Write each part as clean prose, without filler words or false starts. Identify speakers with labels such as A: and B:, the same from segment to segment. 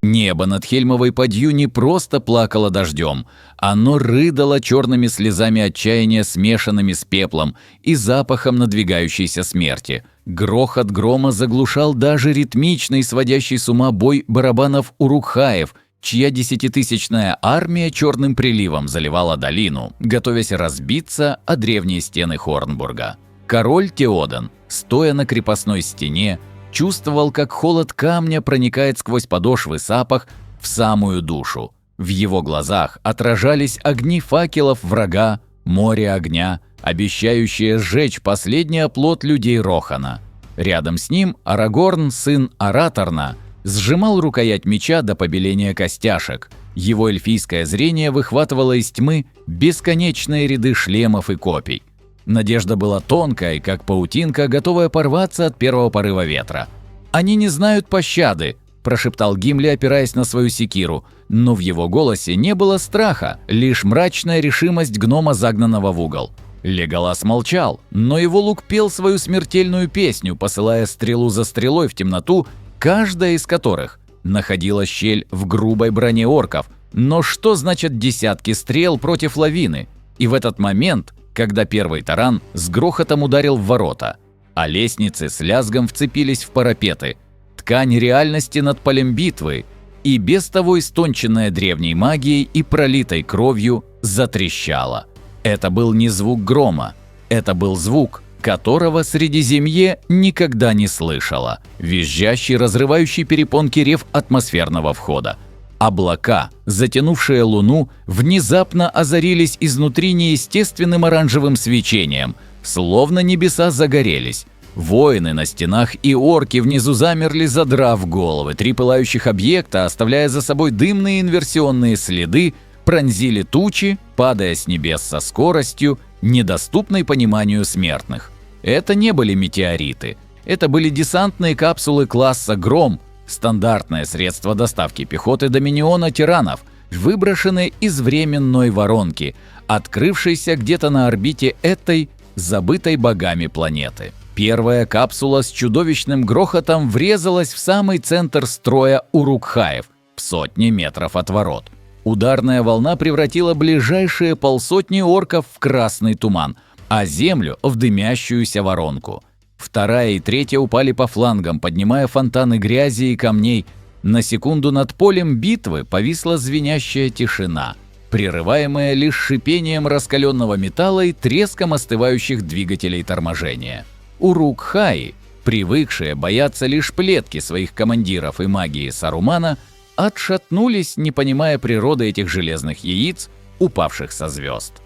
A: Небо над Хельмовой Подью не просто плакало дождем, оно рыдало черными слезами отчаяния, смешанными с пеплом и запахом надвигающейся смерти. Грохот грома заглушал даже ритмичный, сводящий с ума бой барабанов урукхаев, чья 10-тысячная армия черным приливом заливала долину, готовясь разбиться о древние стены Хорнбурга. Король Теодан, стоя на крепостной стене, чувствовал, как холод камня проникает сквозь подошвы сапог в самую душу. В его глазах отражались огни факелов врага, море огня, обещающее сжечь последний оплот людей Рохана. Рядом с ним Арагорн, сын Араторна, сжимал рукоять меча до побеления костяшек. Его эльфийское зрение выхватывало из тьмы бесконечные ряды шлемов и копий. Надежда была тонкой, как паутинка, готовая порваться от первого порыва ветра. «Они не знают пощады», – прошептал Гимли, опираясь на свою секиру, но в его голосе не было страха, лишь мрачная решимость гнома, загнанного в угол. Леголас молчал, но его лук пел свою смертельную песню, посылая стрелу за стрелой в темноту, каждая из которых находила щель в грубой броне орков. Но что значит десятки стрел против лавины? И в этот момент, когда первый таран с грохотом ударил в ворота, а лестницы с лязгом вцепились в парапеты, ткань реальности над полем битвы, и без того истонченная древней магией и пролитой кровью, затрещала. Это был не звук грома, это был звук, которого Средиземье никогда не слышало, визжащий, разрывающий перепонки рев атмосферного входа. Облака, затянувшие луну, внезапно озарились изнутри неестественным оранжевым свечением, словно небеса загорелись. Воины на стенах и орки внизу замерли, задрав головы. Три пылающих объекта, оставляя за собой дымные инверсионные следы, пронзили тучи, падая с небес со скоростью, недоступной пониманию смертных. Это не были метеориты, это были десантные капсулы класса «Гром», стандартное средство доставки пехоты доминиона тиранов, выброшенные из временной воронки, открывшейся где-то на орбите этой забытой богами планеты. Первая капсула с чудовищным грохотом врезалась в самый центр строя урукхаев, в сотни метров от ворот. Ударная волна превратила ближайшие полсотни орков в красный туман, а землю в дымящуюся воронку. Вторая и третья упали по флангам, поднимая фонтаны грязи и камней. На секунду над полем битвы повисла звенящая тишина, прерываемая лишь шипением раскаленного металла и треском остывающих двигателей торможения. Урукхаи, привыкшие бояться лишь плетки своих командиров и магии Сарумана, отшатнулись, не понимая природы этих железных яиц, упавших со звезд.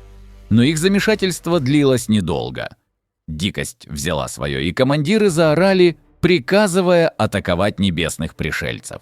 A: Но их замешательство длилось недолго. Дикость взяла свое, и командиры заорали, приказывая атаковать небесных пришельцев.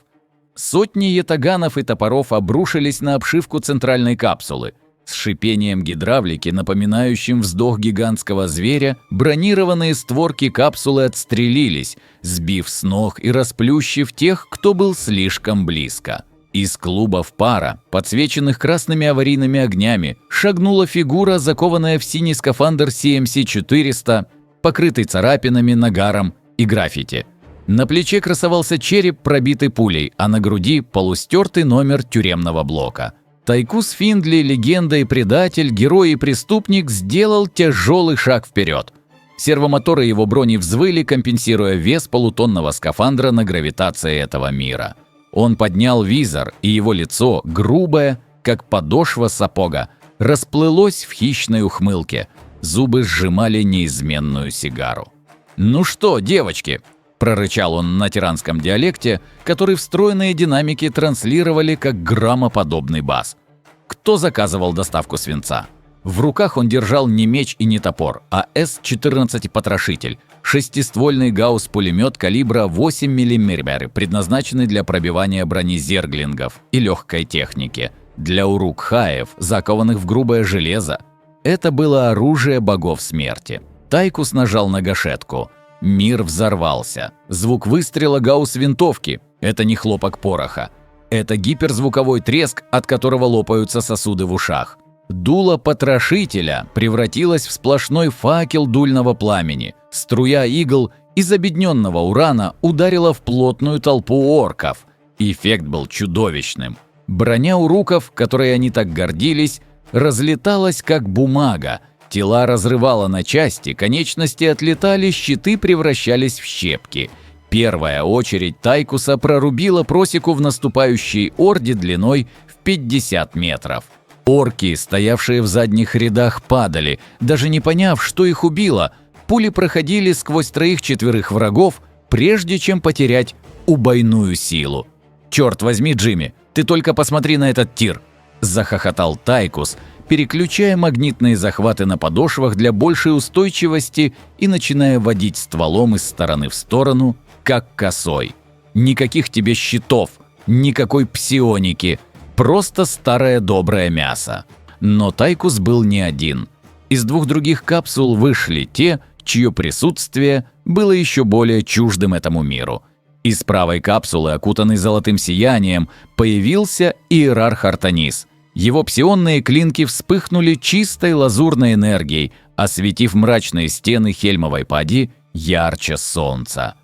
A: Сотни ятаганов и топоров обрушились на обшивку центральной капсулы. С шипением гидравлики, напоминающим вздох гигантского зверя, бронированные створки капсулы отстрелились, сбив с ног и расплющив тех, кто был слишком близко. Из клубов пара, подсвеченных красными аварийными огнями, шагнула фигура, закованная в синий скафандр CMC-400, покрытый царапинами, нагаром и граффити. На плече красовался череп, пробитый пулей, а на груди полустертый номер тюремного блока. Тайкус Финдли, легенда и предатель, герой и преступник, сделал тяжелый шаг вперед. Сервомоторы его брони взвыли, компенсируя вес полутонного скафандра на гравитации этого мира. Он поднял визор, и его лицо, грубое, как подошва сапога, расплылось в хищной ухмылке. Зубы сжимали неизменную сигару. «Ну что, девочки?» – прорычал он на тиранском диалекте, который встроенные динамики транслировали как громоподобный бас. Кто заказывал доставку свинца? В руках он держал не меч и не топор, а С-14 потрошитель, шестиствольный гаусс-пулемет калибра 8 мм, предназначенный для пробивания брони зерглингов и легкой техники. Для урукхаев, закованных в грубое железо, это было оружие богов смерти. Тайкус нажал на гашетку. Мир взорвался. Звук выстрела гаусс-винтовки – это не хлопок пороха. Это гиперзвуковой треск, от которого лопаются сосуды в ушах. Дуло потрошителя превратилось в сплошной факел дульного пламени. Струя игл из обедненного урана ударила в плотную толпу орков. Эффект был чудовищным. Броня уруков, которой они так гордились, разлеталась как бумага, тела разрывало на части, конечности отлетали, щиты превращались в щепки. Первая очередь Тайкуса прорубила просеку в наступающей орде длиной в 50 метров. Орки, стоявшие в задних рядах, падали, даже не поняв, что их убило. Пули проходили сквозь 3-4 врагов, прежде чем потерять убойную силу. «Черт возьми, Джимми, ты только посмотри на этот тир!» – захохотал Тайкус, переключая магнитные захваты на подошвах для большей устойчивости и начиная водить стволом из стороны в сторону, как косой. Никаких тебе щитов, никакой псионики, просто старое доброе мясо. Но Тайкус был не один. Из 2 других капсул вышли те, чье присутствие было еще более чуждым этому миру. Из правой капсулы, окутанной золотым сиянием, появился иерарх Артанис. Его псионные клинки вспыхнули чистой лазурной энергией, осветив мрачные стены Хельмовой пади ярче солнца.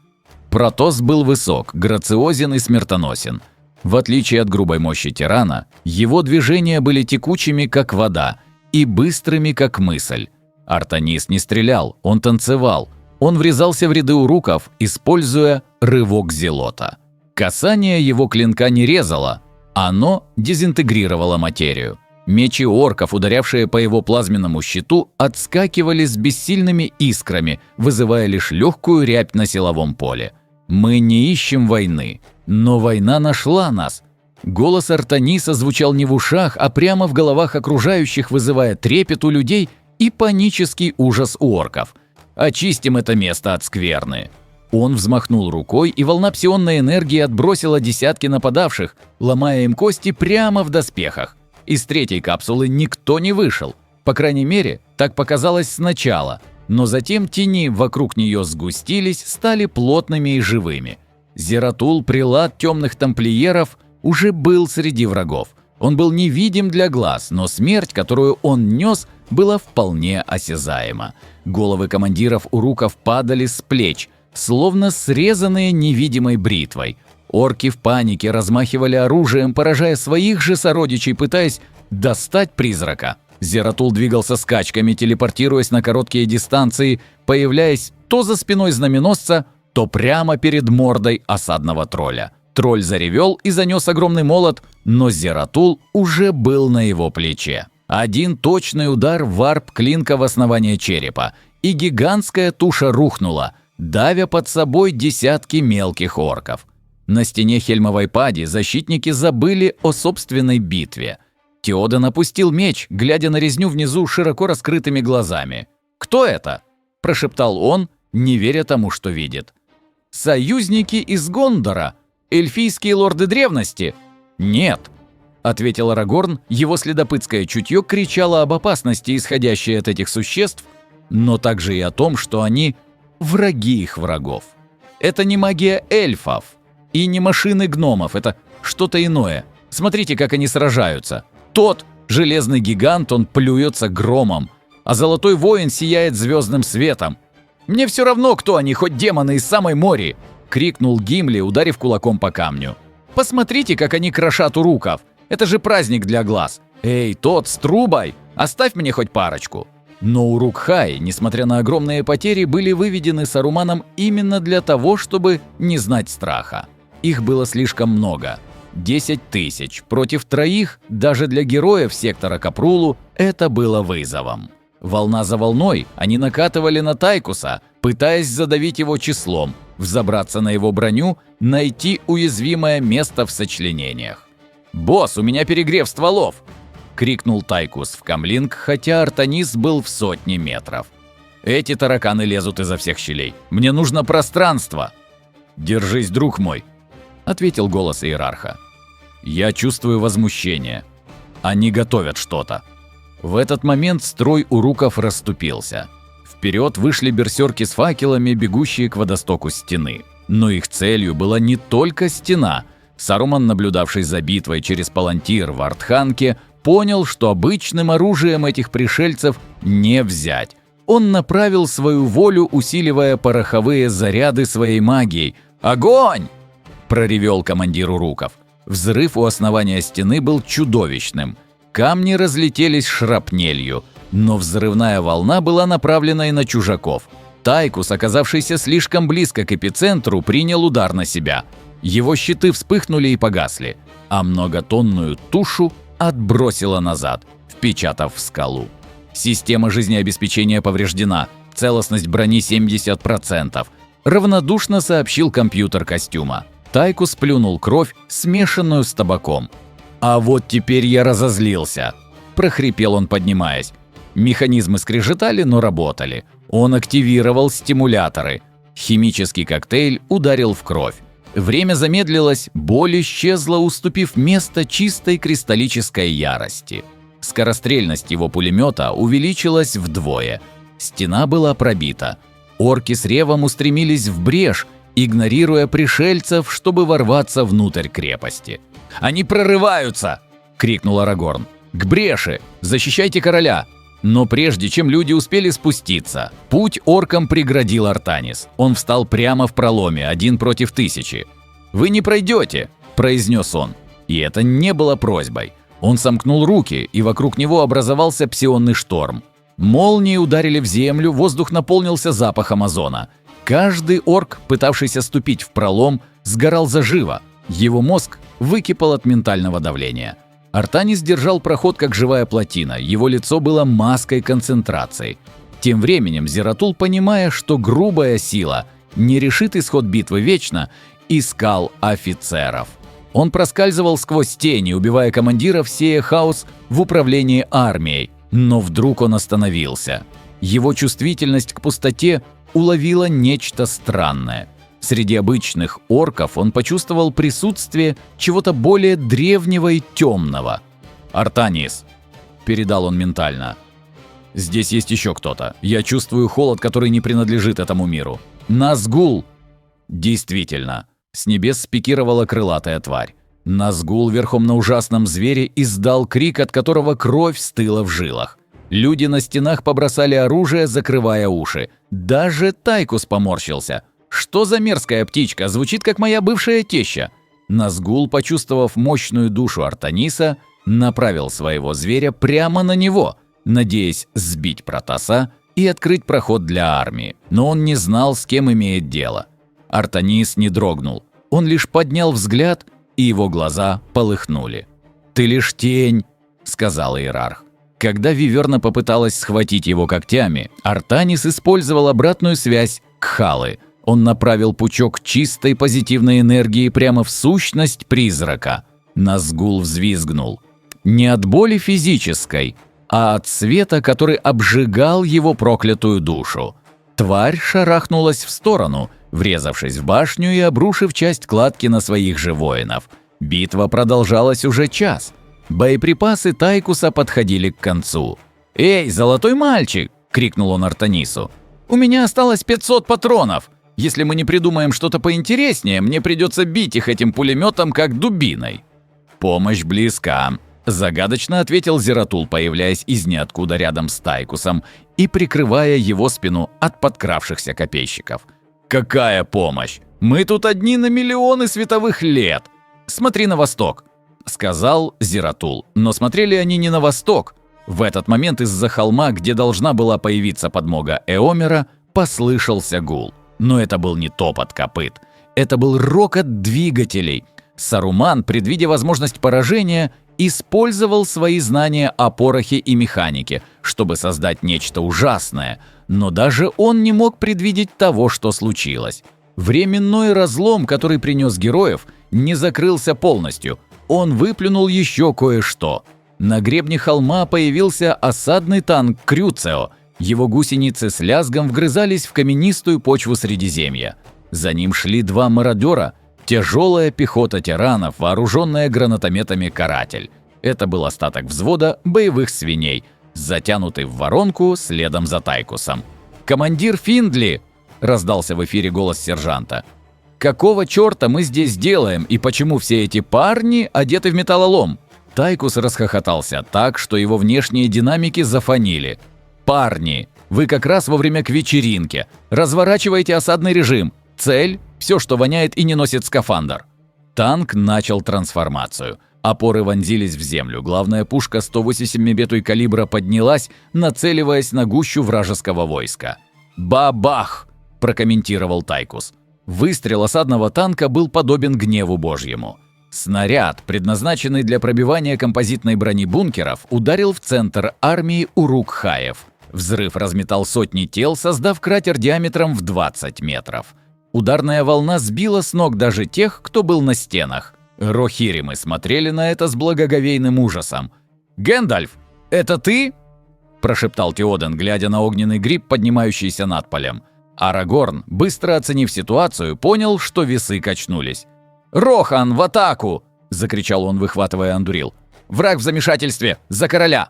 A: Протосс был высок, грациозен и смертоносен. В отличие от грубой мощи тирана, его движения были текучими, как вода, и быстрыми, как мысль. Артанис не стрелял, он танцевал. Он врезался в ряды уруков, используя рывок зелота. Касание его клинка не резало, оно дезинтегрировало материю. Мечи орков, ударявшие по его плазменному щиту, отскакивали с бессильными искрами, вызывая лишь легкую рябь на силовом поле. «Мы не ищем войны, но война нашла нас». Голос Артаниса звучал не в ушах, а прямо в головах окружающих, вызывая трепет у людей и панический ужас у орков. «Очистим это место от скверны». Он взмахнул рукой, и волна псионной энергии отбросила десятки нападавших, ломая им кости прямо в доспехах. Из 3-й капсулы никто не вышел. По крайней мере, так показалось сначала. Но затем тени вокруг нее сгустились, стали плотными и живыми. Зератул, прилад темных тамплиеров, уже был среди врагов. Он был невидим для глаз, но смерть, которую он нес, была вполне осязаема. Головы командиров уруков падали с плеч, словно срезанные невидимой бритвой. Орки в панике размахивали оружием, поражая своих же сородичей, пытаясь достать призрака. Зератул двигался скачками, телепортируясь на короткие дистанции, появляясь то за спиной знаменосца, то прямо перед мордой осадного тролля. Тролль заревел и занес огромный молот, но Зератул уже был на его плече. Один точный удар варп клинка в основание черепа, и гигантская туша рухнула, давя под собой десятки мелких орков. На стене Хельмовой пади защитники забыли о собственной битве. Теодан опустил меч, глядя на резню внизу широко раскрытыми глазами. «Кто это?» – прошептал он, не веря тому, что видит. «Союзники из Гондора? Эльфийские лорды древности?» «Нет», – ответил Арагорн, его следопытское чутье кричало об опасности, исходящей от этих существ, но также и о том, что они – враги их врагов. Это не магия эльфов и не машины гномов, это что-то иное. Смотрите, как они сражаются. Тот железный гигант, он плюется громом, а золотой воин сияет звездным светом. «Мне все равно, кто они, хоть демоны из самой Мории!» — крикнул Гимли, ударив кулаком по камню. «Посмотрите, как они крошат уруков! Это же праздник для глаз! Эй, тот с трубой, оставь мне хоть парочку!» Но Урuk-хай, несмотря на огромные потери, были выведены Саруманом именно для того, чтобы не знать страха. Их было слишком много. 10 тысяч против 3, даже для героев сектора Капрулу, это было вызовом. Волна за волной они накатывали на Тайкуса, пытаясь задавить его числом, взобраться на его броню, найти уязвимое место в сочленениях. «Босс, у меня перегрев стволов!» — крикнул Тайкус в камлинг, хотя Артанис был в 100 метров. «Эти тараканы лезут изо всех щелей. Мне нужно пространство!» «Держись, друг мой!» — ответил голос иерарха. «Я чувствую возмущение. Они готовят что-то». В этот момент строй уруков расступился. Вперед вышли берсерки с факелами, бегущие к водостоку стены. Но их целью была не только стена. Саруман, наблюдавший за битвой через палантир в Артханке, понял, что обычным оружием этих пришельцев не взять. Он направил свою волю, усиливая пороховые заряды своей магией. «Огонь!» проревел командир Уруков. Взрыв у основания стены был чудовищным. Камни разлетелись шрапнелью, но взрывная волна была направлена и на чужаков. Тайкус, оказавшийся слишком близко к эпицентру, принял удар на себя. Его щиты вспыхнули и погасли, а многотонную тушу отбросило назад, впечатав в скалу. Система жизнеобеспечения повреждена, целостность брони 70%, равнодушно сообщил компьютер костюма. Тайкус плюнул кровь, смешанную с табаком. «А вот теперь я разозлился», – прохрипел он, поднимаясь. Механизмы скрежетали, но работали. Он активировал стимуляторы. Химический коктейль ударил в кровь. Время замедлилось, боль исчезла, уступив место чистой кристаллической ярости. Скорострельность его пулемета увеличилась вдвое. Стена была пробита. Орки с ревом устремились в брешь, игнорируя пришельцев, чтобы ворваться внутрь крепости. «Они прорываются!» – крикнул Арагорн. «К бреши! Защищайте короля!» Но прежде чем люди успели спуститься, путь оркам преградил Артанис. Он встал прямо в проломе, 1 против 1000. «Вы не пройдете!» – произнес он. И это не было просьбой. Он сомкнул руки, и вокруг него образовался псионный шторм. Молнии ударили в землю, воздух наполнился запахом озона. Каждый орк, пытавшийся ступить в пролом, сгорал заживо. Его мозг выкипал от ментального давления. Артанис держал проход как живая плотина, его лицо было маской концентрации. Тем временем Зератул, понимая, что грубая сила не решит исход битвы вечно, искал офицеров. Он проскальзывал сквозь тени, убивая командиров, сея хаос в управлении армией. Но вдруг он остановился. Его чувствительность к пустоте уловила нечто странное. Среди обычных орков он почувствовал присутствие чего-то более древнего и темного. «Артанис», – передал он ментально. «Здесь есть еще кто-то. Я чувствую холод, который не принадлежит этому миру. Назгул!» Действительно, с небес спикировала крылатая тварь. Назгул верхом на ужасном звере издал крик, от которого кровь стыла в жилах. Люди на стенах побросали оружие, закрывая уши. Даже Тайкус поморщился. «Что за мерзкая птичка? Звучит, как моя бывшая теща». Назгул, почувствовав мощную душу Артаниса, направил своего зверя прямо на него, надеясь сбить Протаса и открыть проход для армии. Но он не знал, с кем имеет дело. Артанис не дрогнул. Он лишь поднял взгляд, и его глаза полыхнули. «Ты лишь тень», — сказал иерарх. Когда Виверна попыталась схватить его когтями, Артанис использовал обратную связь Кхалы. Он направил пучок чистой позитивной энергии прямо в сущность призрака. Назгул взвизгнул. Не от боли физической, а от света, который обжигал его проклятую душу. Тварь шарахнулась в сторону, врезавшись в башню и обрушив часть кладки на своих же воинов. Битва продолжалась уже час. Боеприпасы Тайкуса подходили к концу. «Эй, золотой мальчик!» – крикнул он Артанису. «У меня осталось 500 патронов. Если мы не придумаем что-то поинтереснее, мне придется бить их этим пулеметом как дубиной». «Помощь близка», – загадочно ответил Зератул, появляясь из ниоткуда рядом с Тайкусом и прикрывая его спину от подкравшихся копейщиков. «Какая помощь? Мы тут одни на миллионы световых лет. Смотри на восток», – сказал Зератул. Но смотрели они не на восток. В этот момент из-за холма, где должна была появиться подмога Эомера, послышался гул. Но это был не топот копыт. Это был рокот двигателей. Саруман, предвидя возможность поражения, использовал свои знания о порохе и механике, чтобы создать нечто ужасное. Но даже он не мог предвидеть того, что случилось. Временной разлом, который принес героев, не закрылся полностью. Он выплюнул еще кое-что. На гребне холма появился осадный танк Крюцео. Его гусеницы с лязгом вгрызались в каменистую почву Средиземья. За ним шли 2 мародера, тяжелая пехота тиранов, вооруженная гранатометами «Каратель». Это был остаток взвода боевых свиней, затянутый в воронку следом за Тайкусом. «Командир Финдли!» – раздался в эфире голос сержанта. «Какого черта мы здесь делаем, и почему все эти парни одеты в металлолом?» Тайкус расхохотался так, что его внешние динамики зафонили. «Парни, вы как раз вовремя к вечеринке. Разворачивайте осадный режим. Цель – все, что воняет и не носит скафандр». Танк начал трансформацию. Опоры вонзились в землю. Главная пушка 108 мм калибра поднялась, нацеливаясь на гущу вражеского войска. «Бабах!» – прокомментировал Тайкус. Выстрел осадного танка был подобен гневу Божьему. Снаряд, предназначенный для пробивания композитной брони бункеров, ударил в центр армии Урукхаев. Взрыв разметал сотни тел, создав кратер диаметром в 20 метров. Ударная волна сбила с ног даже тех, кто был на стенах. Рохиримы смотрели на это с благоговейным ужасом. «Гэндальф, это ты?» – прошептал Теоден, глядя на огненный гриб, поднимающийся над полем. Арагорн, быстро оценив ситуацию, понял, что весы качнулись. «Рохан, в атаку!» – закричал он, выхватывая андурил. «Враг в замешательстве! За короля!»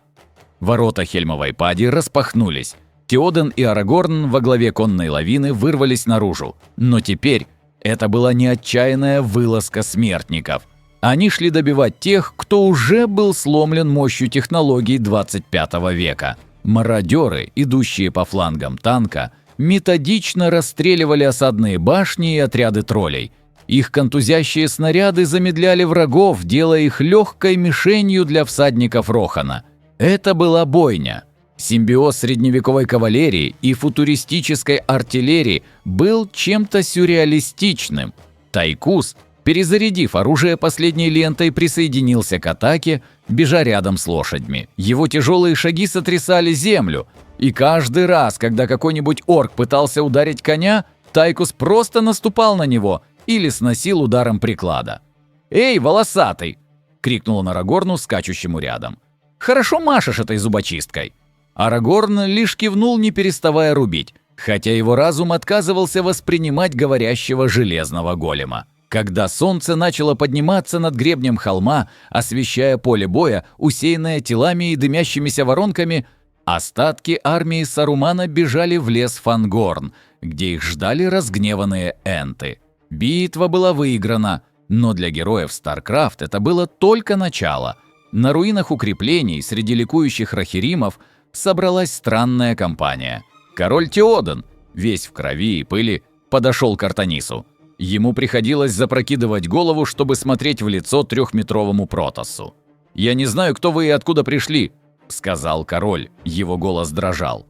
A: Ворота Хельмовой пади распахнулись. Теоден и Арагорн во главе конной лавины вырвались наружу. Но теперь это была не отчаянная вылазка смертников. Они шли добивать тех, кто уже был сломлен мощью технологий 25 века. Мародеры, идущие по флангам танка, методично расстреливали осадные башни и отряды троллей. Их контузящие снаряды замедляли врагов, делая их легкой мишенью для всадников Рохана. Это была бойня. Симбиоз средневековой кавалерии и футуристической артиллерии был чем-то сюрреалистичным. Тайкус, перезарядив оружие последней лентой, присоединился к атаке, бежа рядом с лошадьми. Его тяжелые шаги сотрясали землю, и каждый раз, когда какой-нибудь орк пытался ударить коня, Тайкус просто наступал на него или сносил ударом приклада. «Эй, волосатый!» – крикнул он Арагорну, скачущему рядом. «Хорошо машешь этой зубочисткой!» Арагорн лишь кивнул, не переставая рубить, хотя его разум отказывался воспринимать говорящего железного голема. Когда солнце начало подниматься над гребнем холма, освещая поле боя, усеянное телами и дымящимися воронками, остатки армии Сарумана бежали в лес Фангорн, где их ждали разгневанные энты. Битва была выиграна, но для героев StarCraft это было только начало. На руинах укреплений среди ликующих рохиримов собралась странная компания. Король Теоден, весь в крови и пыли, подошел к Артанису. Ему приходилось запрокидывать голову, чтобы смотреть в лицо трехметровому Протоссу. «Я не знаю, кто вы и откуда пришли», — сказал король, его голос дрожал.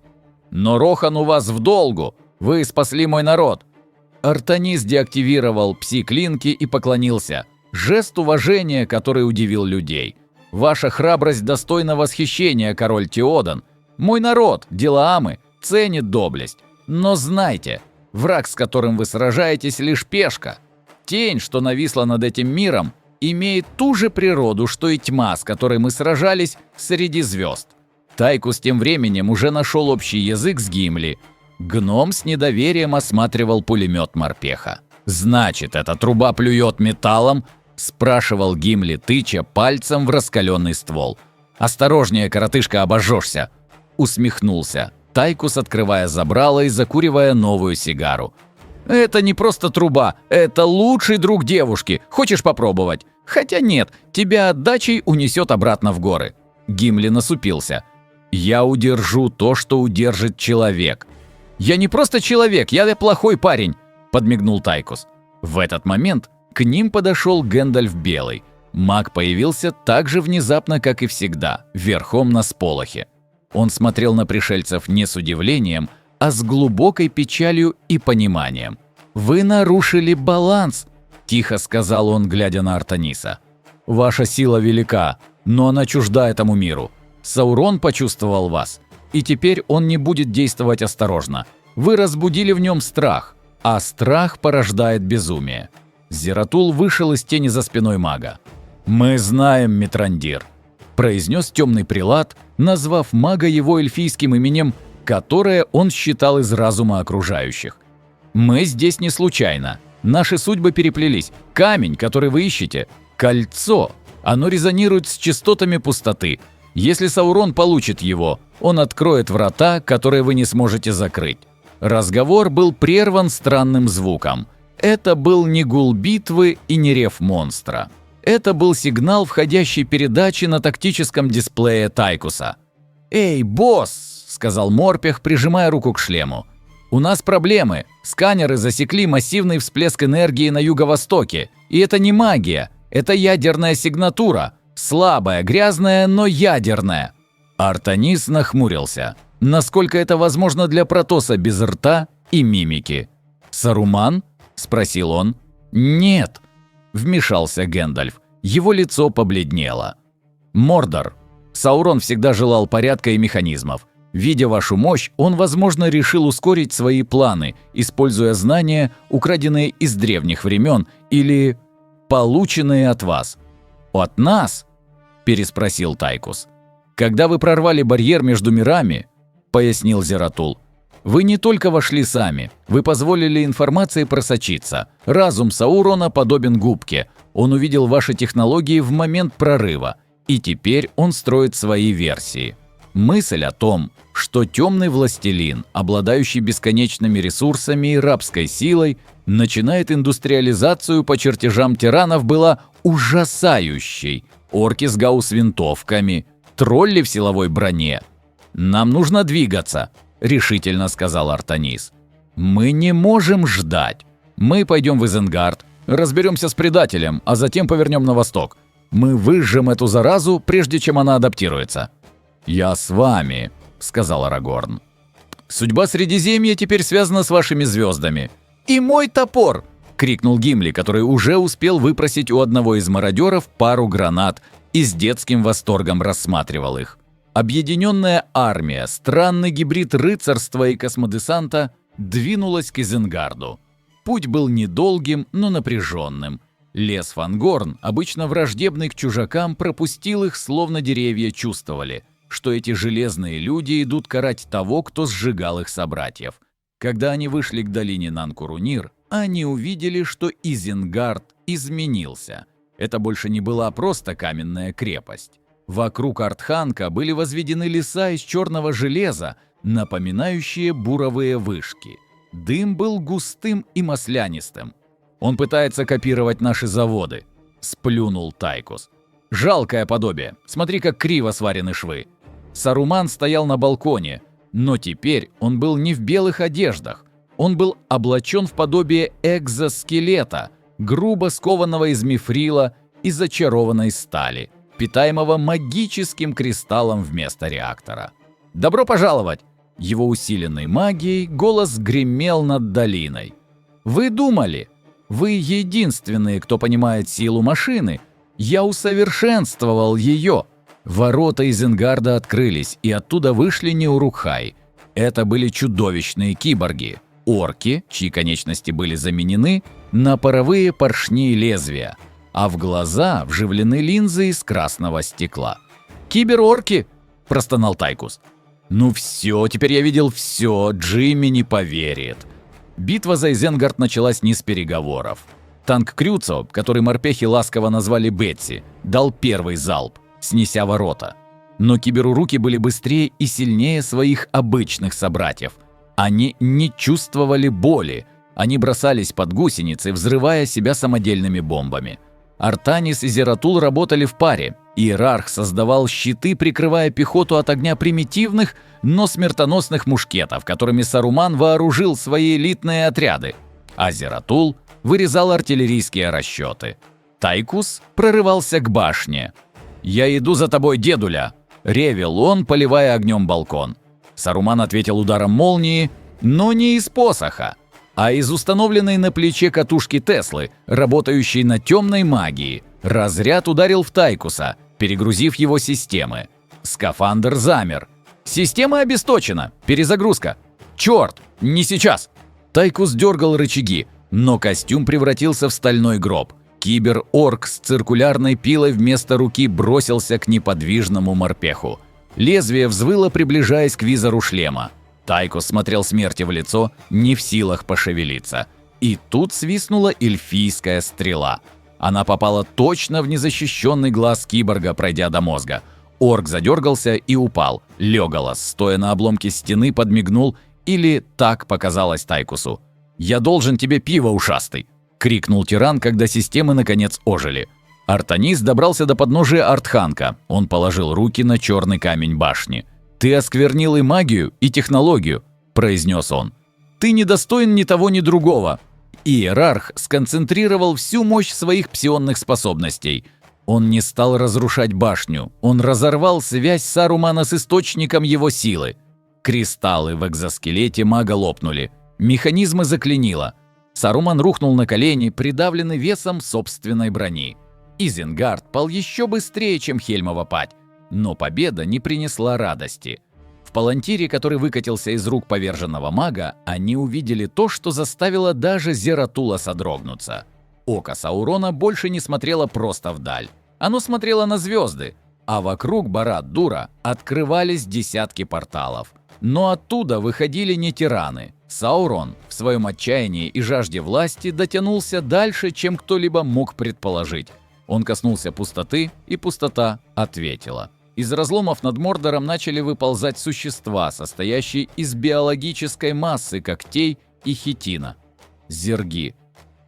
A: «Но Рохан у вас в долгу, вы спасли мой народ». Артанис деактивировал пси-клинки и поклонился. Жест уважения, который удивил людей. «Ваша храбрость достойна восхищения, король Теоден. Мой народ, Делаамы, ценит доблесть. Но знайте, враг, с которым вы сражаетесь, лишь пешка. Тень, что нависла над этим миром, имеет ту же природу, что и тьма, с которой мы сражались среди звезд». Тайкус тем временем уже нашел общий язык с Гимли. Гном с недоверием осматривал пулемет морпеха. «Значит, эта труба плюет металлом?» – спрашивал Гимли, тыча пальцем в раскаленный ствол. «Осторожнее, коротышка, обожжешься!» – усмехнулся Тайкус, открывая забрало и закуривая новую сигару. «Это не просто труба, это лучший друг девушки. Хочешь попробовать? Хотя нет, тебя отдачей унесет обратно в горы». Гимли насупился. «Я удержу то, что удержит человек». «Я не просто человек, я плохой парень», – подмигнул Тайкус. В этот момент к ним подошел Гэндальф Белый. Маг появился так же внезапно, как и всегда, верхом на сполохе. Он смотрел на пришельцев не с удивлением, а с глубокой печалью и пониманием. «Вы нарушили баланс», – тихо сказал он, глядя на Артаниса. «Ваша сила велика, но она чужда этому миру. Саурон почувствовал вас, и теперь он не будет действовать осторожно. Вы разбудили в нем страх, а страх порождает безумие». Зератул вышел из тени за спиной мага. «Мы знаем, Митрандир», – произнес темный прелат, назвав мага его эльфийским именем, которое он считал из разума окружающих. «Мы здесь не случайно. Наши судьбы переплелись. Камень, который вы ищете, кольцо, оно резонирует с частотами пустоты. Если Саурон получит его, он откроет врата, которые вы не сможете закрыть». Разговор был прерван странным звуком. Это был не гул битвы и не рев монстра. Это был сигнал входящей передачи на тактическом дисплее Тайкуса. «Эй, босс!» – сказал Морпех, прижимая руку к шлему. «У нас проблемы. Сканеры засекли массивный всплеск энергии на юго-востоке. И это не магия, это ядерная сигнатура. Слабая, грязная, но ядерная». Артанис нахмурился. Насколько это возможно для Протоса без рта и мимики? «Саруман?» – спросил он. «Нет», – вмешался Гэндальф. Его лицо побледнело. «Мордор. Саурон всегда желал порядка и механизмов. Видя вашу мощь, он, возможно, решил ускорить свои планы, используя знания, украденные из древних времен или полученные от вас». «От нас?» – переспросил Тайкус. «Когда вы прорвали барьер между мирами, – пояснил Зератул, – вы не только вошли сами, вы позволили информации просочиться. Разум Саурона подобен губке. Он увидел ваши технологии в момент прорыва, и теперь он строит свои версии. Мысль о том, что темный властелин, обладающий бесконечными ресурсами и рабской силой, начинает индустриализацию по чертежам тиранов, была ужасающей. Орки с гаусс-винтовками, тролли в силовой броне. «Нам нужно двигаться», – решительно сказал Артанис. «Мы не можем ждать. Мы пойдем в Изенгард, разберемся с предателем, а затем повернем на восток. Мы выжжем эту заразу, прежде чем она адаптируется». «Я с вами», – сказал Арагорн. «Судьба Средиземья теперь связана с вашими звездами». «И мой топор!» – крикнул Гимли, который уже успел выпросить у одного из мародеров пару гранат и с детским восторгом рассматривал их. Объединенная армия, странный гибрид рыцарства и космодесанта, двинулась к Изенгарду. Путь был недолгим, но напряженным. Лес Фангорн, обычно враждебный к чужакам, пропустил их, словно деревья чувствовали, что эти железные люди идут карать того, кто сжигал их собратьев. Когда они вышли к долине Нанкурунир, они увидели, что Изенгард изменился. Это больше не была просто каменная крепость. Вокруг Артханка были возведены леса из черного железа, напоминающие буровые вышки. Дым был густым и маслянистым. «Он пытается копировать наши заводы», – сплюнул Тайкус. «Жалкое подобие. Смотри, как криво сварены швы». Саруман стоял на балконе, но теперь он был не в белых одеждах. Он был облачен в подобие экзоскелета, грубо скованного из мифрила и зачарованной стали, питаемого магическим кристаллом вместо реактора. «Добро пожаловать!» Его усиленной магией голос гремел над долиной. «Вы думали? Вы единственные, кто понимает силу машины. Я усовершенствовал ее». Ворота Изенгарда открылись, и оттуда вышли Неурукхай. Это были чудовищные киборги, орки, чьи конечности были заменены на паровые поршни и лезвия, а в глаза вживлены линзы из красного стекла. «Киберорки!» – простонал Тайкус. «Ну все, теперь я видел все, Джимми не поверит». Битва за Изенгард началась не с переговоров. Танк Крюцо, который морпехи ласково назвали Бетси, дал первый залп, снеся ворота. Но киберуруки были быстрее и сильнее своих обычных собратьев. Они не чувствовали боли, они бросались под гусеницы, взрывая себя самодельными бомбами. Артанис и Зератул работали в паре. Иерарх создавал щиты, прикрывая пехоту от огня примитивных, но смертоносных мушкетов, которыми Саруман вооружил свои элитные отряды, а Зератул вырезал артиллерийские расчеты. Тайкус прорывался к башне. «Я иду за тобой, дедуля!» – ревел он, поливая огнем балкон. Саруман ответил ударом молнии, но не из посоха, а из установленной на плече катушки Теслы, работающей на темной магии. Разряд ударил в Тайкуса, перегрузив его системы. Скафандр замер. «Система обесточена! Перезагрузка! Черт! Не сейчас!» Тайкус дергал рычаги, но костюм превратился в стальной гроб. Кибер-орк с циркулярной пилой вместо руки бросился к неподвижному морпеху. Лезвие взвыло, приближаясь к визору шлема. Тайкус смотрел смерти в лицо, не в силах пошевелиться. И тут свистнула эльфийская стрела. Она попала точно в незащищенный глаз киборга, пройдя до мозга. Орк задергался и упал. Леголас, стоя на обломке стены, подмигнул, или так показалось Тайкусу. «Я должен тебе пиво, ушастый!» — крикнул тиран, когда системы наконец ожили. Артанис добрался до подножия Артханка. Он положил руки на черный камень башни. «Ты осквернил и магию, и технологию», — произнес он. Ты не достоин ни того, ни другого». Иерарх сконцентрировал всю мощь своих псионных способностей. Он не стал разрушать башню, он разорвал связь Сарумана с источником его силы. Кристаллы в экзоскелете мага лопнули, механизмы заклинило. Саруман рухнул на колени, придавленный весом собственной брони. Изенгард пал еще быстрее, чем Хельмова падь, но победа не принесла радости. В палантире, который выкатился из рук поверженного мага, они увидели то, что заставило даже Зератула содрогнуться. Око Саурона больше не смотрело просто вдаль. Оно смотрело на звезды, а вокруг Барад-дура открывались десятки порталов. Но оттуда выходили не тираны. Саурон в своем отчаянии и жажде власти дотянулся дальше, чем кто-либо мог предположить. Он коснулся пустоты, и пустота ответила. Из разломов над Мордором начали выползать существа, состоящие из биологической массы когтей и хитина. Зерги.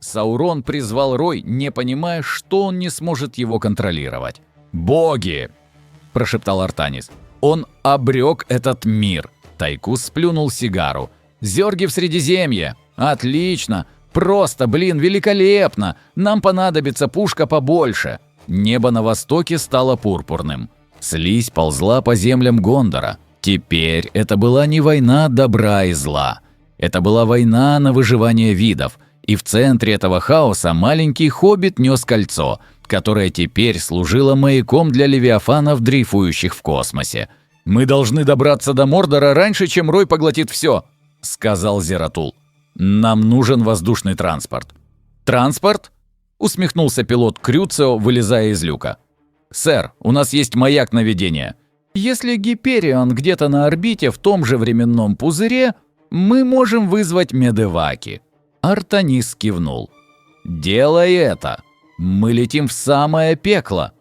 A: Саурон призвал рой, не понимая, что он не сможет его контролировать. «Боги!» – прошептал Артанис. «Он обрек этот мир!» Тайкус сплюнул сигару. «Зерги в Средиземье! Отлично! Просто, великолепно! Нам понадобится пушка побольше!» Небо на востоке стало пурпурным. Слизь ползла по землям Гондора. Теперь это была не война добра и зла. Это была война на выживание видов. И в центре этого хаоса маленький хоббит нес кольцо, которое теперь служило маяком для левиафанов, дрейфующих в космосе. «Мы должны добраться до Мордора раньше, чем рой поглотит все», — сказал Зератул. «Нам нужен воздушный транспорт». «Транспорт?» — усмехнулся пилот Крюцио, вылезая из люка. «Сэр, у нас есть маяк наведения. Если Гиперион где-то на орбите в том же временном пузыре, мы можем вызвать медеваки». Артанис кивнул. «Делай это. Мы летим в самое пекло».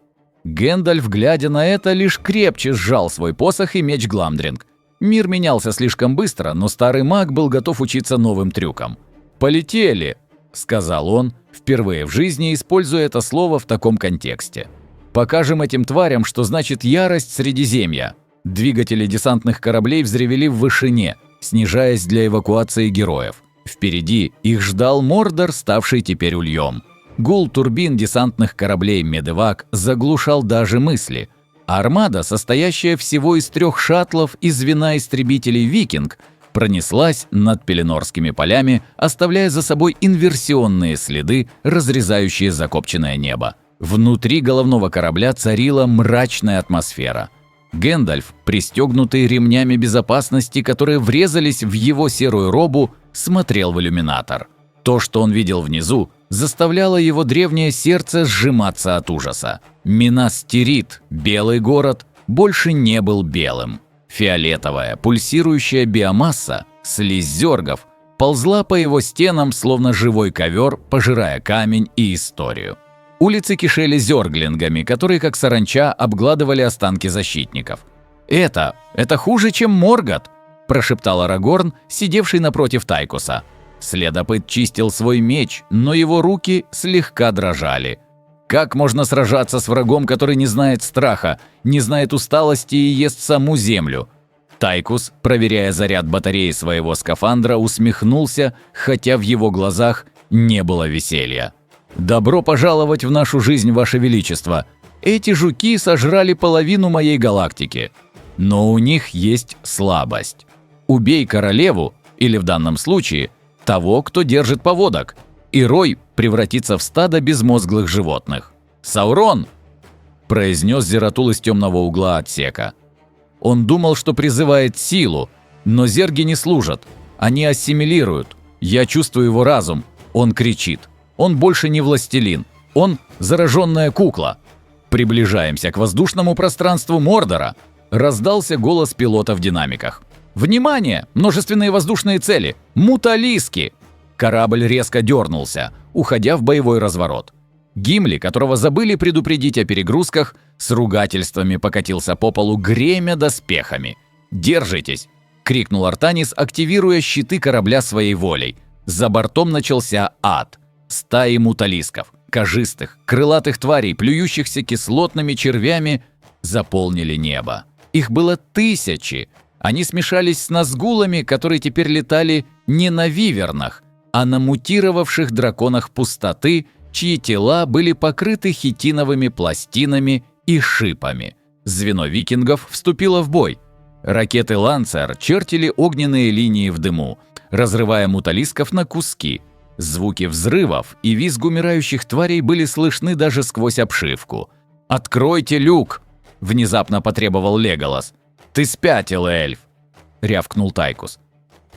A: Гэндальф, глядя на это, лишь крепче сжал свой посох и меч Гламдринг. Мир менялся слишком быстро, но старый маг был готов учиться новым трюкам. «Полетели», — сказал он, впервые в жизни используя это слово в таком контексте. «Покажем этим тварям, что значит ярость Средиземья». Двигатели десантных кораблей взревели в вышине, снижаясь для эвакуации героев. Впереди их ждал Мордор, ставший теперь ульем. Гул турбин десантных кораблей «Медевак» заглушал даже мысли. Армада, состоящая всего из 3 шаттлов и звена истребителей «Викинг», пронеслась над Пеленорскими полями, оставляя за собой инверсионные следы, разрезающие закопченное небо. Внутри головного корабля царила мрачная атмосфера. Гэндальф, пристегнутый ремнями безопасности, которые врезались в его серую робу, смотрел в иллюминатор. То, что он видел внизу, заставляло его древнее сердце сжиматься от ужаса. Минас-Тирит, белый город, больше не был белым. Фиолетовая, пульсирующая биомасса, слизь зергов, ползла по его стенам, словно живой ковер, пожирая камень и историю. Улицы кишели зерглингами, которые, как саранча, обгладывали останки защитников. «Это хуже, чем Моргот!» – прошептал Арагорн, сидевший напротив Тайкуса. Следопыт чистил свой меч, но его руки слегка дрожали. Как можно сражаться с врагом, который не знает страха, не знает усталости и ест саму землю? Тайкус, проверяя заряд батареи своего скафандра, усмехнулся, хотя в его глазах не было веселья. «Добро пожаловать в нашу жизнь, Ваше Величество! Эти жуки сожрали половину моей галактики. Но у них есть слабость. Убей королеву, или в данном случае, того, кто держит поводок, и рой превратится в стадо безмозглых животных. «Саурон!» – произнес Зератул из темного угла отсека. Он думал, что призывает силу, но зерги не служат, они ассимилируют. Я чувствую его разум, он кричит. Он больше не властелин, он зараженная кукла. Приближаемся к воздушному пространству Мордора. Раздался голос пилота в динамиках. «Внимание! Множественные воздушные цели! Муталиски!» Корабль резко дернулся, уходя в боевой разворот. Гимли, которого забыли предупредить о перегрузках, с ругательствами покатился по полу, гремя доспехами. «Держитесь!» — крикнул Артанис, активируя щиты корабля своей волей. За бортом начался ад. Стаи муталисков, кожистых, крылатых тварей, плюющихся кислотными червями, заполнили небо. Их было тысячи. Они смешались с назгулами, которые теперь летали не на вивернах, а на мутировавших драконах пустоты, чьи тела были покрыты хитиновыми пластинами и шипами. Звено викингов вступило в бой. Ракеты «Ланцер» чертили огненные линии в дыму, разрывая муталисков на куски. Звуки взрывов и визг умирающих тварей были слышны даже сквозь обшивку. «Откройте люк!» – внезапно потребовал Леголас. «Ты спятил, эльф!» – рявкнул Тайкус.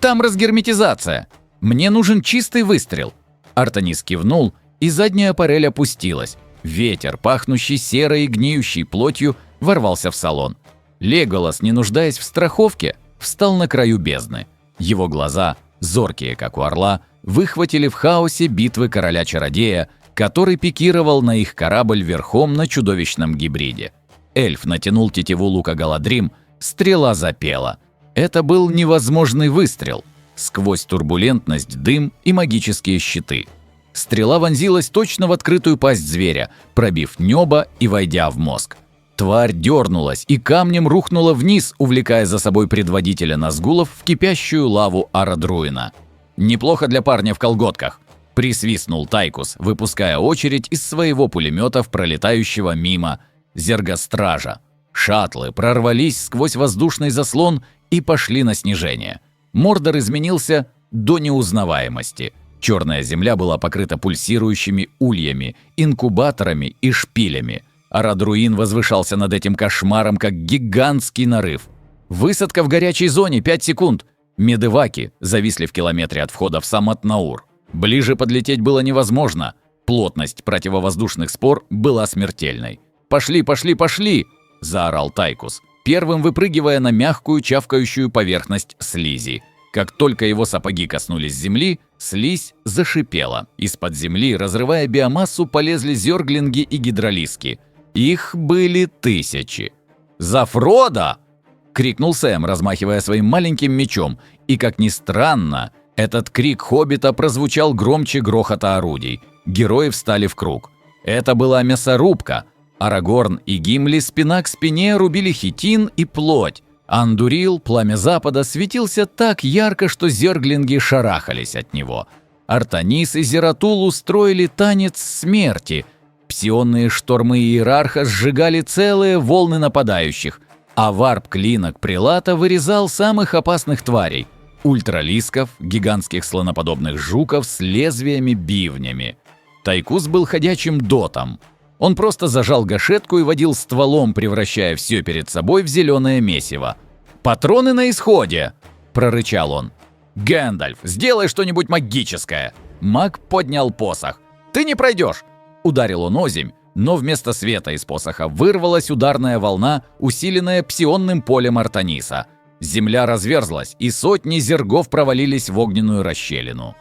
A: «Там разгерметизация! Мне нужен чистый выстрел!» Артанис кивнул, и задняя парель опустилась. Ветер, пахнущий серой и гниющей плотью, ворвался в салон. Леголас, не нуждаясь в страховке, встал на краю бездны. Его глаза, зоркие как у орла, выхватили в хаосе битвы короля-чародея, который пикировал на их корабль верхом на чудовищном гибриде. Эльф натянул тетиву лука Галадрим, стрела запела. Это был невозможный выстрел. Сквозь турбулентность, дым и магические щиты. Стрела вонзилась точно в открытую пасть зверя, пробив небо и войдя в мозг. Тварь дернулась и камнем рухнула вниз, увлекая за собой предводителя Назгулов в кипящую лаву Арадруина. «Неплохо для парня в колготках», – присвистнул Тайкус, выпуская очередь из своего пулемета в пролетающего мимо зергостража. Шаттлы прорвались сквозь воздушный заслон и пошли на снижение. Мордор изменился до неузнаваемости. Черная земля была покрыта пульсирующими ульями, инкубаторами и шпилями. Арадруин возвышался над этим кошмаром, как гигантский нарыв. «Высадка в горячей зоне, 5 секунд!» Медеваки зависли в километре от входа в Самат-Наур. Ближе подлететь было невозможно. Плотность противовоздушных спор была смертельной. «Пошли, пошли, пошли!» – заорал Тайкус, первым выпрыгивая на мягкую чавкающую поверхность слизи. Как только его сапоги коснулись земли, слизь зашипела. Из-под земли, разрывая биомассу, полезли зерглинги и гидролиски. Их были тысячи. «За Фрода!» – крикнул Сэм, размахивая своим маленьким мечом. И, как ни странно, этот крик хоббита прозвучал громче грохота орудий. Герои встали в круг. Это была мясорубка. Арагорн и Гимли спина к спине рубили хитин и плоть. Андурил, пламя Запада, светился так ярко, что зерглинги шарахались от него. Артанис и Зератул устроили танец смерти. Псионные штормы Иерарха сжигали целые волны нападающих, а варп-клинок Прилата вырезал самых опасных тварей – ультралисков, гигантских слоноподобных жуков с лезвиями-бивнями. Тайкус был ходячим дотом. Он просто зажал гашетку и водил стволом, превращая все перед собой в зеленое месиво. «Патроны на исходе!» – прорычал он. «Гэндальф, сделай что-нибудь магическое!» Маг поднял посох. «Ты не пройдешь!» – ударил он озимь, но вместо света из посоха вырвалась ударная волна, усиленная псионным полем Артаниса. Земля разверзлась, и сотни зергов провалились в огненную расщелину.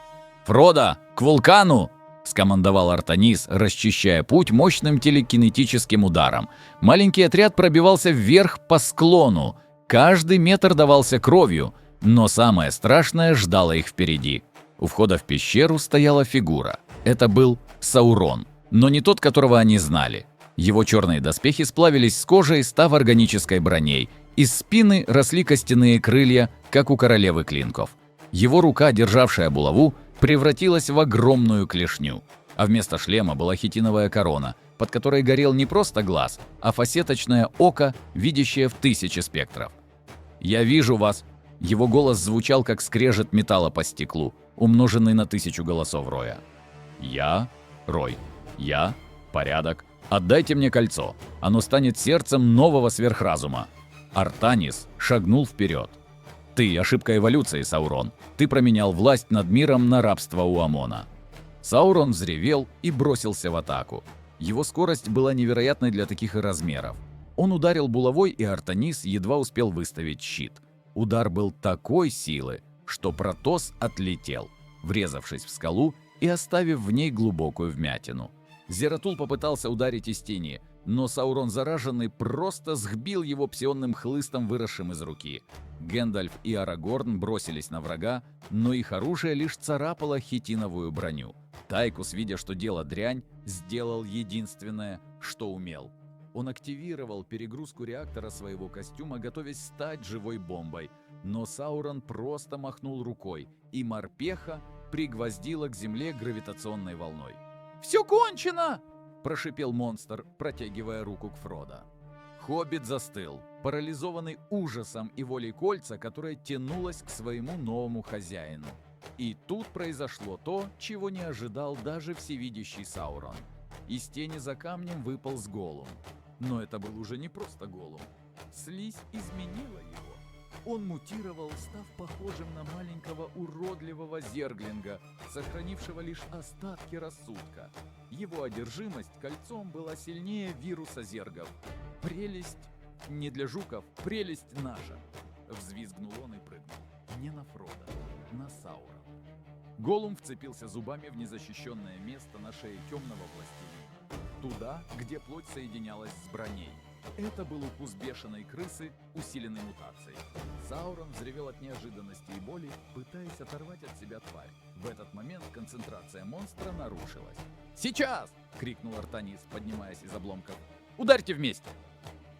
A: «Фродо, к вулкану!» – скомандовал Артанис, расчищая путь мощным телекинетическим ударом. Маленький отряд пробивался вверх по склону. Каждый метр давался кровью, но самое страшное ждало их впереди. У входа в пещеру стояла фигура. Это был Саурон, но не тот, которого они знали. Его черные доспехи сплавились с кожей, став органической броней. Из спины росли костяные крылья, как у королевы клинков. Его рука, державшая булаву, превратилась в огромную клешню, а вместо шлема была хитиновая корона, под которой горел не просто глаз, а фасеточное око, видящее в 1000 спектров. «Я вижу вас!» Его голос звучал, как скрежет металла по стеклу, умноженный на 1000 голосов Роя. «Я Рой. Я порядок. Отдайте мне кольцо. Оно станет сердцем нового сверхразума». Артанис шагнул вперед. «Ты – ошибка эволюции, Саурон. Ты променял власть над миром на рабство у Амона». Саурон взревел и бросился в атаку. Его скорость была невероятной для таких размеров. Он ударил булавой, и Артанис едва успел выставить щит. Удар был такой силы, что Протос отлетел, врезавшись в скалу и оставив в ней глубокую вмятину. Зератул попытался ударить из тени, но Саурон зараженный просто сгбил его псионным хлыстом, выросшим из руки. Гэндальф и Арагорн бросились на врага, но их оружие лишь царапало хитиновую броню. Тайкус, видя, что дело дрянь, сделал единственное, что умел. Он активировал перегрузку реактора своего костюма, готовясь стать живой бомбой. Но Саурон просто махнул рукой, и морпеха пригвоздила к земле гравитационной волной. «Все кончено!» – прошипел монстр, протягивая руку к Фродо. Хоббит застыл, парализованный ужасом и волей кольца, которое тянулось к своему новому хозяину. И тут произошло то, чего не ожидал даже всевидящий Саурон. Из тени за камнем выполз Голлум. Но это был уже не просто Голлум. Слизь изменила его. Он мутировал, став похожим на маленького уродливого зерглинга, сохранившего лишь остатки рассудка. Его одержимость кольцом была сильнее вируса зергов. «Прелесть не для жуков, прелесть наша!» Взвизгнул он и прыгнул. Не на Фродо, на Саурона. Голлум вцепился зубами в незащищенное место на шее темного властелина. Туда, где плоть соединялась с броней. Это был укус бешеной крысы, усиленной мутацией. Саурон взревел от неожиданности и боли, пытаясь оторвать от себя тварь. В этот момент концентрация монстра нарушилась. «Сейчас!» — крикнул Артанис, поднимаясь из обломков. «Ударьте вместе!»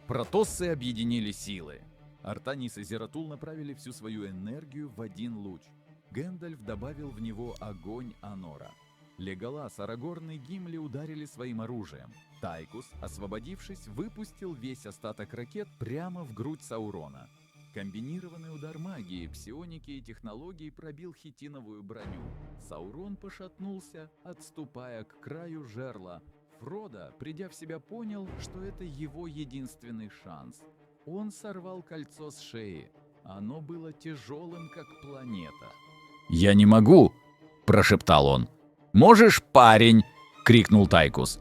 A: Протоссы объединили силы. Артанис и Зератул направили всю свою энергию в один луч. Гэндальф добавил в него огонь Анора. Леголас, Арагорн и Гимли ударили своим оружием. Тайкус, освободившись, выпустил весь остаток ракет прямо в грудь Саурона. Комбинированный удар магии, псионики и технологий пробил хитиновую броню. Саурон пошатнулся, отступая к краю жерла. Фродо, придя в себя, понял, что это его единственный шанс. Он сорвал кольцо с шеи. Оно было тяжелым, как планета. «Я не могу!» – прошептал он. «Можешь, парень!» – крикнул Тайкус.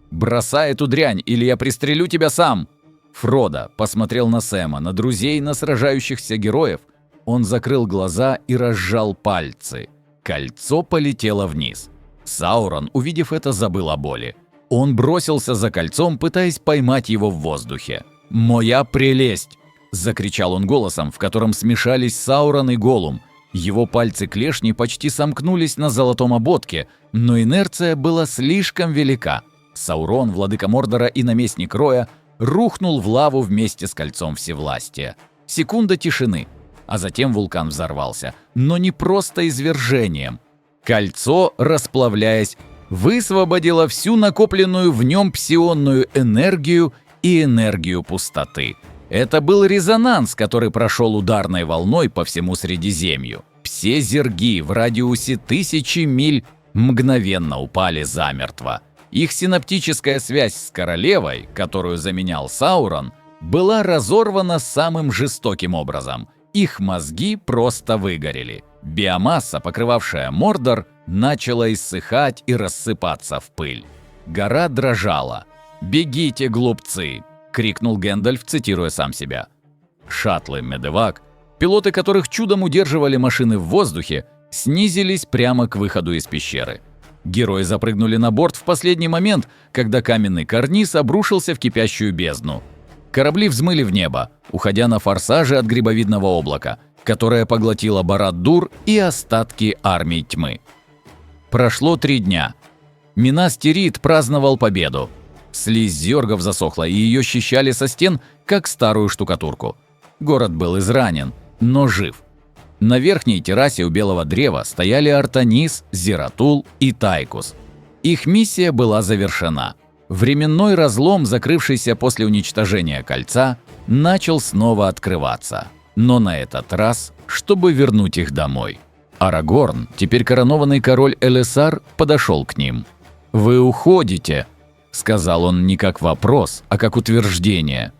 A: «Бросай эту дрянь, или я пристрелю тебя сам!» Фродо посмотрел на Сэма, на друзей, на сражающихся героев. Он закрыл глаза и разжал пальцы. Кольцо полетело вниз. Саурон, увидев это, забыл о боли. Он бросился за кольцом, пытаясь поймать его в воздухе. «Моя прелесть!» – закричал он голосом, в котором смешались Саурон и Голлум. Его пальцы-клешни почти сомкнулись на золотом ободке, но инерция была слишком велика. Саурон, владыка Мордора и наместник Роя, рухнул в лаву вместе с кольцом всевластия. Секунда тишины, а затем вулкан взорвался, но не просто извержением. Кольцо, расплавляясь, высвободило всю накопленную в нем псионную энергию и энергию пустоты. Это был резонанс, который прошел ударной волной по всему Средиземью. Все зерги в радиусе 1000 миль мгновенно упали замертво. Их синаптическая связь с королевой, которую заменял Саурон, была разорвана самым жестоким образом. Их мозги просто выгорели. Биомасса, покрывавшая Мордор, начала иссыхать и рассыпаться в пыль. Гора дрожала. «Бегите, глупцы!» — крикнул Гэндальф, цитируя сам себя. Шаттлы Медевак, пилоты которых чудом удерживали машины в воздухе, снизились прямо к выходу из пещеры. Герои запрыгнули на борт в последний момент, когда каменный карниз обрушился в кипящую бездну. Корабли взмыли в небо, уходя на форсаже от грибовидного облака, которое поглотило Барад-дур и остатки армии тьмы. Прошло 3 дня. Минас Тирит праздновал победу. Слизь зергов засохла, и ее счищали со стен, как старую штукатурку. Город был изранен, но жив. На верхней террасе у Белого Древа стояли Артанис, Зератул и Тайкус. Их миссия была завершена. Временной разлом, закрывшийся после уничтожения кольца, начал снова открываться. Но на этот раз, чтобы вернуть их домой. Арагорн, теперь коронованный король Элэсар, подошел к ним. «Вы уходите», — сказал он не как вопрос, а как утверждение.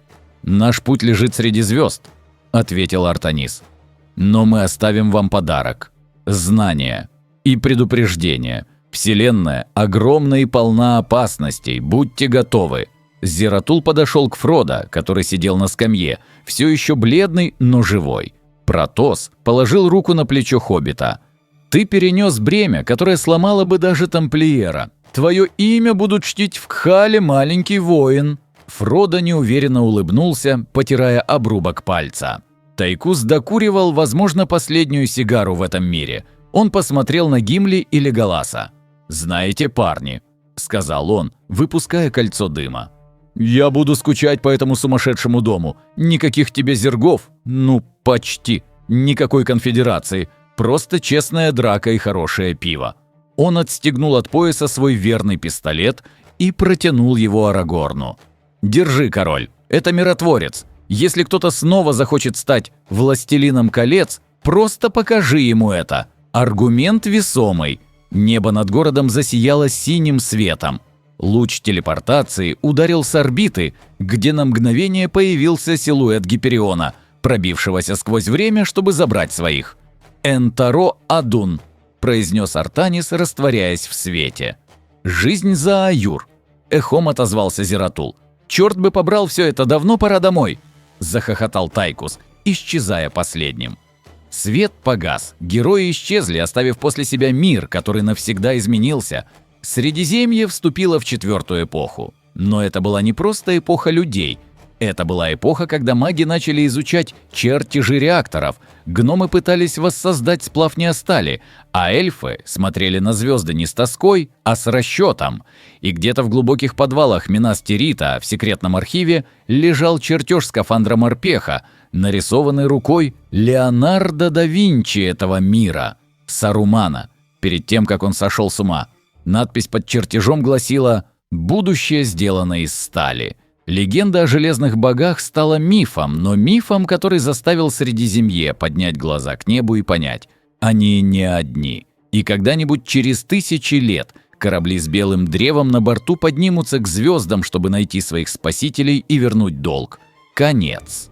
A: «Наш путь лежит среди звезд», — ответил Артанис. «Но мы оставим вам подарок. Знание и предупреждение. Вселенная огромна и полна опасностей, будьте готовы». Зератул подошел к Фродо, который сидел на скамье, все еще бледный, но живой. Протос положил руку на плечо хоббита. «Ты перенес бремя, которое сломало бы даже тамплиера. Твое имя будут чтить в Кхале, маленький воин». Фродо неуверенно улыбнулся, потирая обрубок пальца. Тайкус докуривал, возможно, последнюю сигару в этом мире. Он посмотрел на Гимли и Леголаса. «Знаете, парни», — сказал он, выпуская кольцо дыма, Я буду скучать по этому сумасшедшему дому. Никаких тебе зергов, ну почти. Никакой конфедерации. Просто честная драка и хорошее пиво». Он отстегнул от пояса свой верный пистолет и протянул его Арагорну. «Держи, король, это миротворец. Если кто-то снова захочет стать властелином колец, просто покажи ему это. Аргумент весомый». Небо над городом засияло синим светом. Луч телепортации ударил с орбиты, где на мгновение появился силуэт Гипериона, пробившегося сквозь время, чтобы забрать своих. «Энтаро Адун», – произнес Артанис, растворяясь в свете. «Жизнь за Аюр», – эхом отозвался Зератул. «Черт бы побрал все это, давно пора домой», – захохотал Тайкус, исчезая последним. Свет погас, герои исчезли, оставив после себя мир, который навсегда изменился. Средиземье вступило в четвертую эпоху. Но это была не просто эпоха людей. Это была эпоха, когда маги начали изучать чертежи реакторов, гномы пытались воссоздать сплав неостали, а эльфы смотрели на звезды не с тоской, а с расчетом. И где-то в глубоких подвалах Минас-Тирита в секретном архиве лежал чертеж скафандра Морпеха, нарисованный рукой Леонардо да Винчи этого мира, Сарумана, перед тем, как он сошел с ума. Надпись под чертежом гласила «Будущее сделано из стали». Легенда о железных богах стала мифом, но мифом, который заставил Средиземье поднять глаза к небу и понять – они не одни. И когда-нибудь через тысячи лет корабли с белым древом на борту поднимутся к звездам, чтобы найти своих спасителей и вернуть долг. Конец.